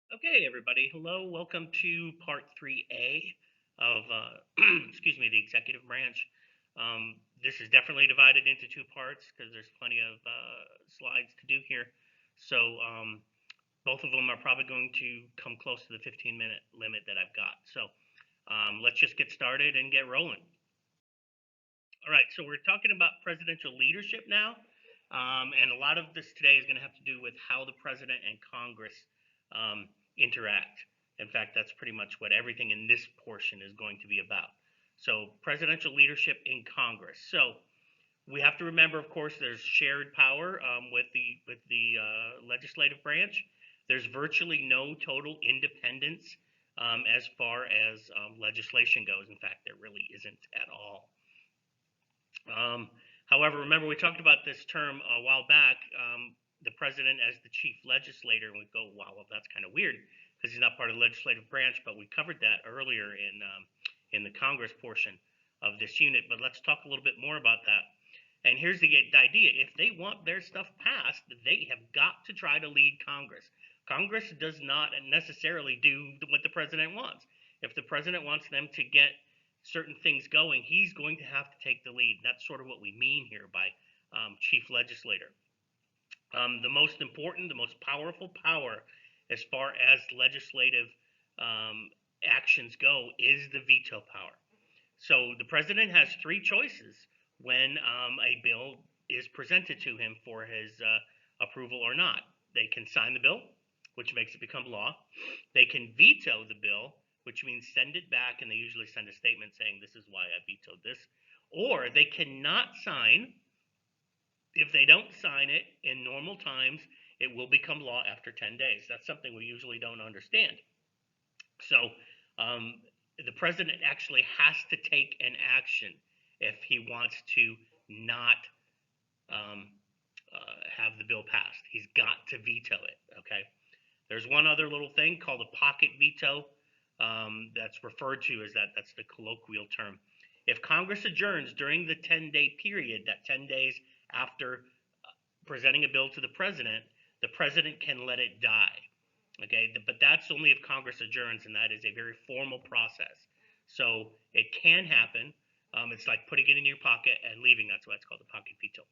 Okay, everybody. Hello. Welcome to part 3A of, excuse me, the executive branch. This is definitely divided into two parts because there's plenty of slides to do here. So both of them are probably going to come close to the 15-minute limit that I've got. So let's just get started and get rolling. All right. So we're talking about presidential leadership now. And a lot of this today is going to have to do with how the president and Congress interact. In fact, that's pretty much what everything in this portion is going to be about. So, presidential leadership in Congress. So, we have to remember, of course, there's shared power with the legislative branch. There's virtually no total independence as far as legislation goes. In fact, there really isn't at all. Um, However, remember we talked about this term a while back, the president as the chief legislator, and we go, wow, well, that's kind of weird because he's not part of the legislative branch, but we covered that earlier in the Congress portion of this unit. But let's talk a little bit more about that. And here's the idea: if they want their stuff passed, they have got to try to lead Congress. Congress does not necessarily do what the president wants. If the president wants them to get certain things going, he's going to have to take the lead. That's sort of what we mean here by chief legislator. The most important, the most powerful power as far as legislative actions go is the veto power. So the president has three choices when a bill is presented to him for his approval or not. They can sign the bill, which makes it become law. They can veto the bill, which means send it back, and they usually send a statement saying, this is why I vetoed this. Or they cannot sign. If they don't sign it in normal times, it will become law after 10 days. That's something we usually don't understand. So the president actually has to take an action if he wants to not um, have the bill passed. He's got to veto it. Okay. There's one other little thing called a pocket veto that's referred to as that. That's the colloquial term. If Congress adjourns during the 10-day period, that 10 days after presenting a bill to the president can let it die. Okay, but that's only if Congress adjourns, and that is a very formal process. So it can happen. It's like putting it in your pocket and leaving. That's why it's called a pocket veto.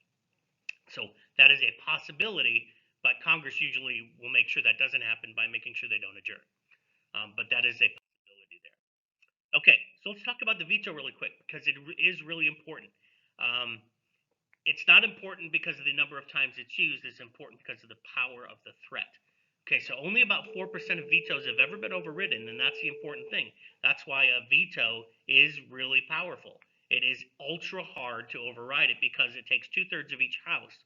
So that is a possibility, but Congress usually will make sure that doesn't happen by making sure they don't adjourn. But that is a possibility there. Okay, so let's talk about the veto really quick because it is really important. Um, it's not important because of the number of times it's used. It's important because of the power of the threat. Okay, so only about 4% of vetoes have ever been overridden, and that's the important thing. That's why a veto is really powerful. It is ultra hard to override it because it takes 2/3 of each house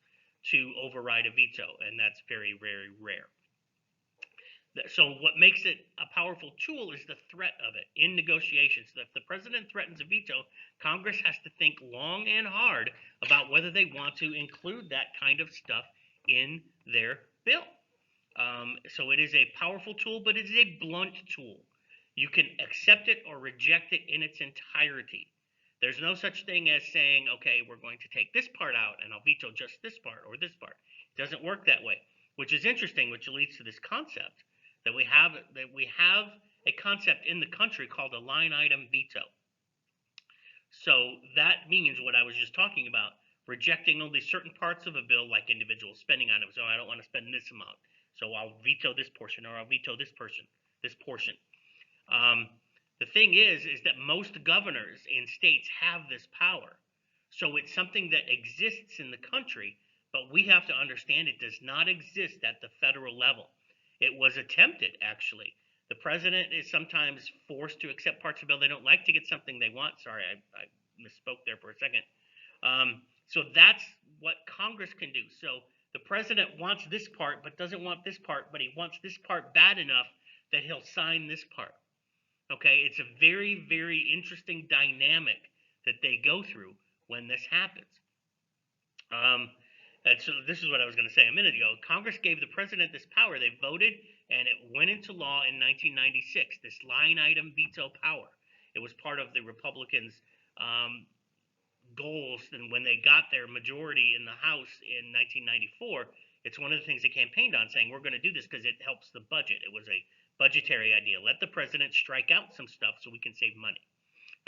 to override a veto, and that's very, very rare. So what makes it a powerful tool is the threat of it in negotiations. So if the president threatens a veto, Congress has to think long and hard about whether they want to include that kind of stuff in their bill. So it is a powerful tool, but it is a blunt tool. You can accept it or reject it in its entirety. There's no such thing as saying, okay, we're going to take this part out and I'll veto just this part or this part. It doesn't work that way, which is interesting, which leads to this concept that we have a concept in the country called a line item veto. So that means what I was just talking about, rejecting only certain parts of a bill, like individual spending items. So I don't want to spend this amount, so I'll veto this portion, or I'll veto this portion. Um, the thing is that most governors in states have this power, so it's something that exists in the country, but we have to understand it does not exist at the federal level. It was attempted, actually. The president is sometimes forced to accept parts of the bill they don't like to get something they want. Sorry, I misspoke there for a second. So that's what Congress can do. So the president wants this part, but doesn't want this part, but he wants this part bad enough that he'll sign this part. Okay, it's a very, very interesting dynamic that they go through when this happens. And so this is what I was going to say a minute ago. Congress gave the president this power. They voted, and it went into law in 1996. This line item veto power. It was part of the Republicans' goals, and when they got their majority in the House in 1994, It's one of the things they campaigned on, saying we're going to do this because it helps the budget. It was a budgetary idea. Let the president strike out some stuff so we can save money.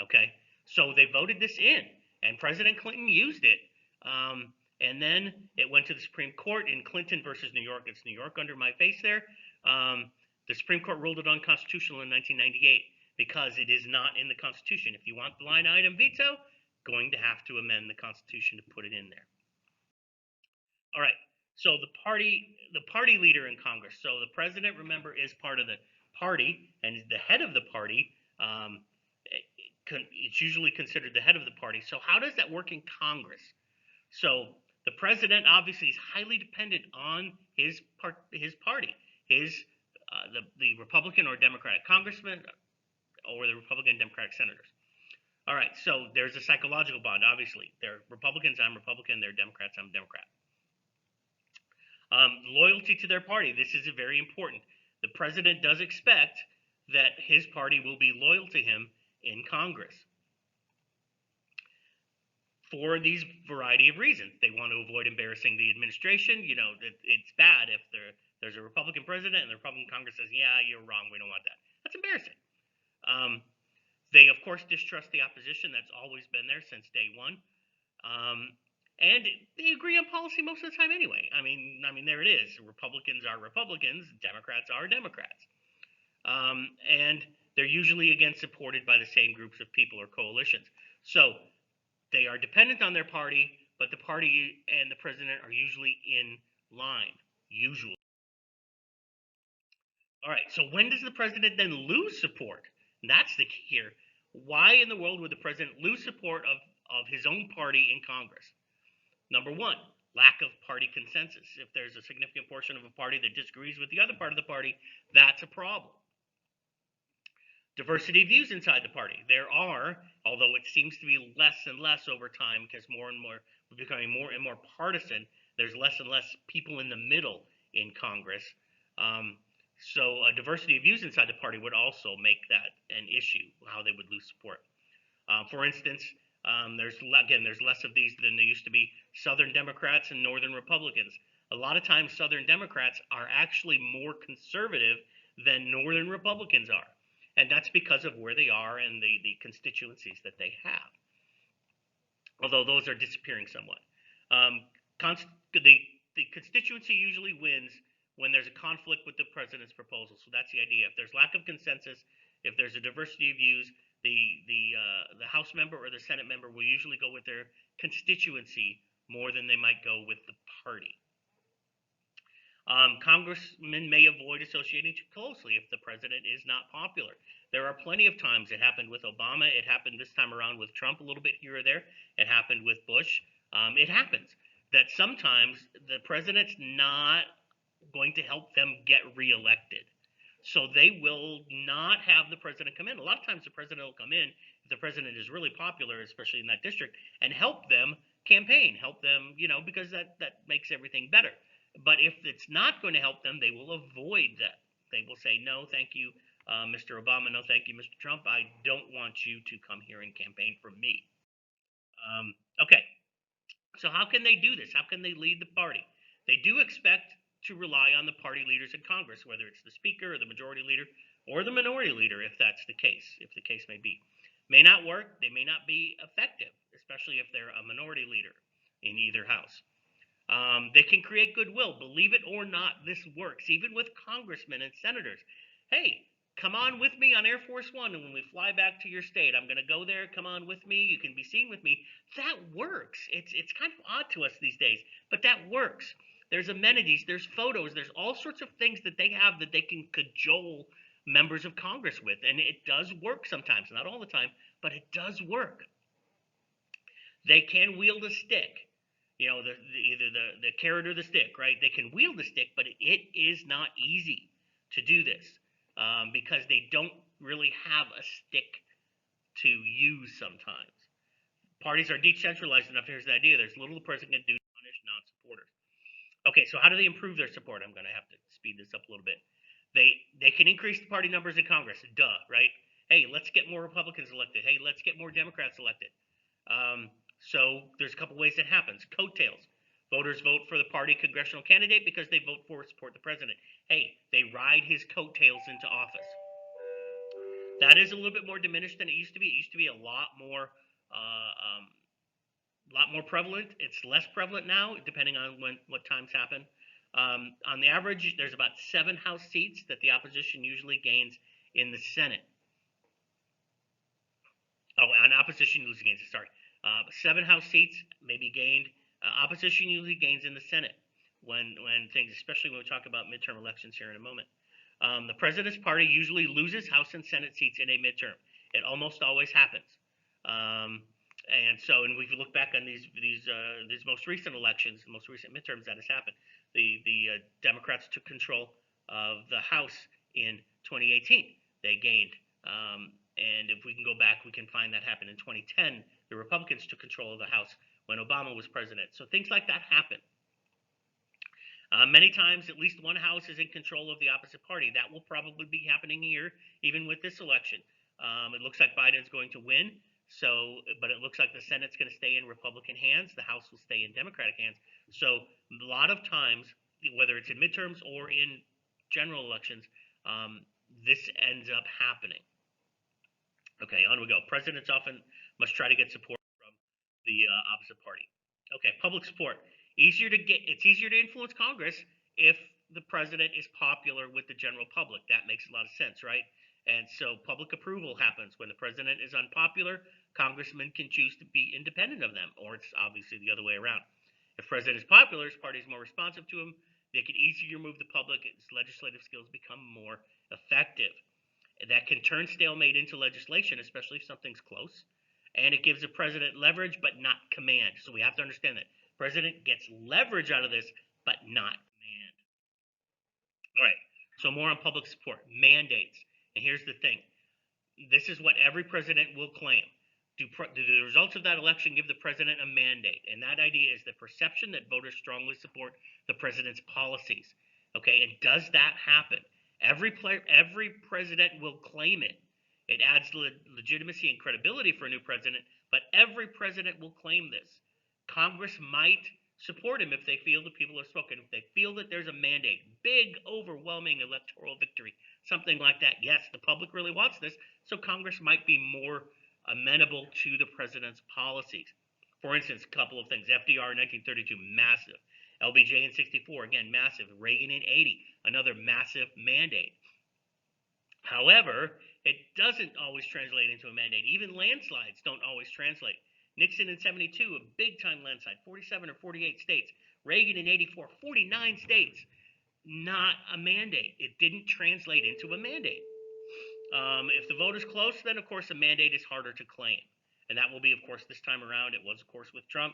Okay, so they voted this in, and President Clinton used it. And then it went to the Supreme Court in Clinton versus New York. It's New York under my face there. The Supreme Court ruled it unconstitutional in 1998 because it is not in the Constitution. If you want the line item veto, going to have to amend the Constitution to put it in there. All right. So the party leader in Congress. So the president, remember, is part of the party and the head of the party. It's usually considered the head of the party. So how does that work in Congress? So the president obviously is highly dependent on his party, the Republican or Democratic congressman or the Republican and Democratic senators. All right, so there's a psychological bond. Obviously, they're Republicans, I'm Republican. They're Democrats, I'm Democrat. Loyalty to their party. This is very important. The president does expect that his party will be loyal to him in Congress for these variety of reasons. They want to avoid embarrassing the administration. You know, it's bad if there's a Republican president and the Republican Congress says, yeah, you're wrong, we don't want that. That's embarrassing. They, of course, distrust the opposition. That's always been there since day one. And they agree on policy most of the time anyway. I mean, there it is. Republicans are Republicans. Democrats are Democrats. And they're usually, again, supported by the same groups of people or coalitions. So they are dependent on their party, but the party and the president are usually in line, usually. All right, so when does the president then lose support? And that's the key here. Why in the world would the president lose support of his own party in Congress? Number one, lack of party consensus. If there's a significant portion of a party that disagrees with the other part of the party, that's a problem. Diversity of views inside the party. There are, although it seems to be less and less over time because more and more we're becoming more and more partisan, there's less and less people in the middle in Congress. So a diversity of views inside the party would also make that an issue, how they would lose support. For instance, there's less of these than there used to be. Southern Democrats and Northern Republicans. A lot of times Southern Democrats are actually more conservative than Northern Republicans are. And that's because of where they are and the constituencies that they have. Although those are disappearing somewhat. The constituency usually wins when there's a conflict with the president's proposal. So that's the idea. If there's lack of consensus, if there's a diversity of views, the House member or the Senate member will usually go with their constituency more than they might go with the party. Congressmen may avoid associating too closely if the president is not popular. There are plenty of times. It happened with Obama. It happened this time around with Trump a little bit here or there. It happened with Bush. It happens that sometimes the president's not going to help them get reelected. So they will not have the president come in. A lot of times the president will come in if the president is really popular, especially in that district, and help them campaign, help them, because that makes everything better. But if it's not going to help them, they will avoid that. They will say, no, thank you, Mr. Obama. No, thank you, Mr. Trump. I don't want you to come here and campaign for me. Okay. So how can they do this? How can they lead the party? They do expect to rely on the party leaders in Congress, whether it's the speaker or the majority leader or the minority leader, if that's the case, if the case may be. May not work. They may not be effective, especially if they're a minority leader in either house. They can create goodwill. Believe it or not, this works, even with congressmen and senators. Hey, come on with me on Air Force One, and when we fly back to your state, I'm going to go there. Come on with me. You can be seen with me. That works. It's kind of odd to us these days, but that works. There's amenities, there's photos, there's all sorts of things that they have that they can cajole members of Congress with, and it does work sometimes, not all the time, but it does work. They can wield a stick. Either the carrot or the stick, right? They can wield the stick, but it is not easy to do this because they don't really have a stick to use sometimes. Parties are decentralized enough. Here's the idea. There's little the president can do to punish non-supporters. Okay, so how do they improve their support? I'm going to have to speed this up a little bit. They can increase the party numbers in Congress. Duh, right? Hey, let's get more Republicans elected. Hey, let's get more Democrats elected. So there's a couple ways that happens. Coattails. Voters vote for the party congressional candidate because they vote for or support the president. Hey, they ride his coattails into office. That is a little bit more diminished than it used to be. It used to be a lot more prevalent. It's less prevalent now, depending on what times happen. On the average, there's about 7 House seats that the opposition usually gains in the Senate. Oh, an opposition usually gains, sorry. 7 House seats may be gained. Opposition usually gains in the Senate when things, especially when we talk about midterm elections here in a moment. The president's party usually loses House and Senate seats in a midterm. It almost always happens. And so, and if you look back on these most recent elections, the most recent midterms that has happened, the Democrats took control of the House in 2018. They gained, and if we can go back, we can find that happened in 2010. The Republicans took control of the House when Obama was president. So things like that happen. Many times, at least one house is in control of the opposite party. That will probably be happening here, even with this election. It looks like Biden's going to win. So, but it looks like the Senate's going to stay in Republican hands. The House will stay in Democratic hands. So, a lot of times, whether it's in midterms or in general elections, this ends up happening. Okay, on we go. Presidents often must try to get support from the opposite party. Okay, public support. It's easier to influence Congress if the president is popular with the general public. That makes a lot of sense, right? And so public approval happens when the president is unpopular. Congressmen can choose to be independent of them, or it's obviously the other way around. If president is popular, his party is more responsive to him. They can easier move the public. His legislative skills become more effective. That can turn stalemate into legislation, especially if something's close. And it gives the president leverage, but not command. So we have to understand that. President gets leverage out of this, but not command. All right, so more on public support. Mandates. And here's the thing. This is what every president will claim. Do the results of that election give the president a mandate? And that idea is the perception that voters strongly support the president's policies. Okay, and does that happen? Every president will claim it. It adds legitimacy and credibility for a new president, but every president will claim this. Congress might support him if they feel the people have spoken, if they feel that there's a mandate, big, overwhelming electoral victory, something like that. Yes, the public really wants this, so Congress might be more amenable to the president's policies. For instance, a couple of things. FDR in 1932, massive. LBJ in 64, again, massive. Reagan in 80, another massive mandate. However, it doesn't always translate into a mandate. Even landslides don't always translate. Nixon in 72, a big-time landslide, 47 or 48 states. Reagan in 84, 49 states. Not a mandate. It didn't translate into a mandate. If the vote is close, then, of course, a mandate is harder to claim. And that will be, of course, this time around. It was, of course, with Trump.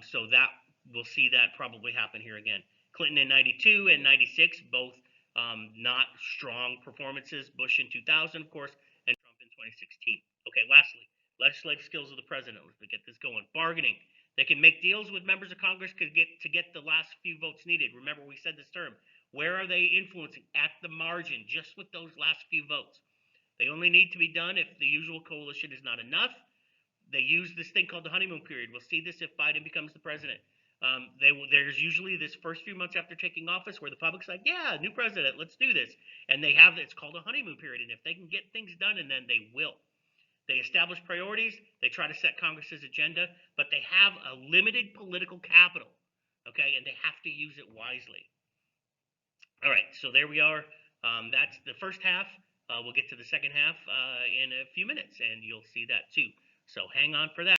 So that we'll see that probably happen here again. Clinton in 92 and 96, both not strong performances. Bush in 2000, of course, and Trump in 2016. Okay, lastly, legislative skills of the president. Let's get this going. Bargaining. They can make deals with members of Congress to get the last few votes needed. Remember, we said this term. Where are they influencing? At the margin, just with those last few votes. They only need to be done if the usual coalition is not enough. They use this thing called the honeymoon period. We'll see this if Biden becomes the president. There's usually this first few months after taking office where the public's like, yeah, new president, let's do this. And they have, it's called a honeymoon period. And if they can get things done, and then they will. They establish priorities. They try to set Congress's agenda, but they have a limited political capital, okay? And they have to use it wisely. All right, so there we are. That's the first half. We'll get to the second half in a few minutes, and you'll see that too. So hang on for that.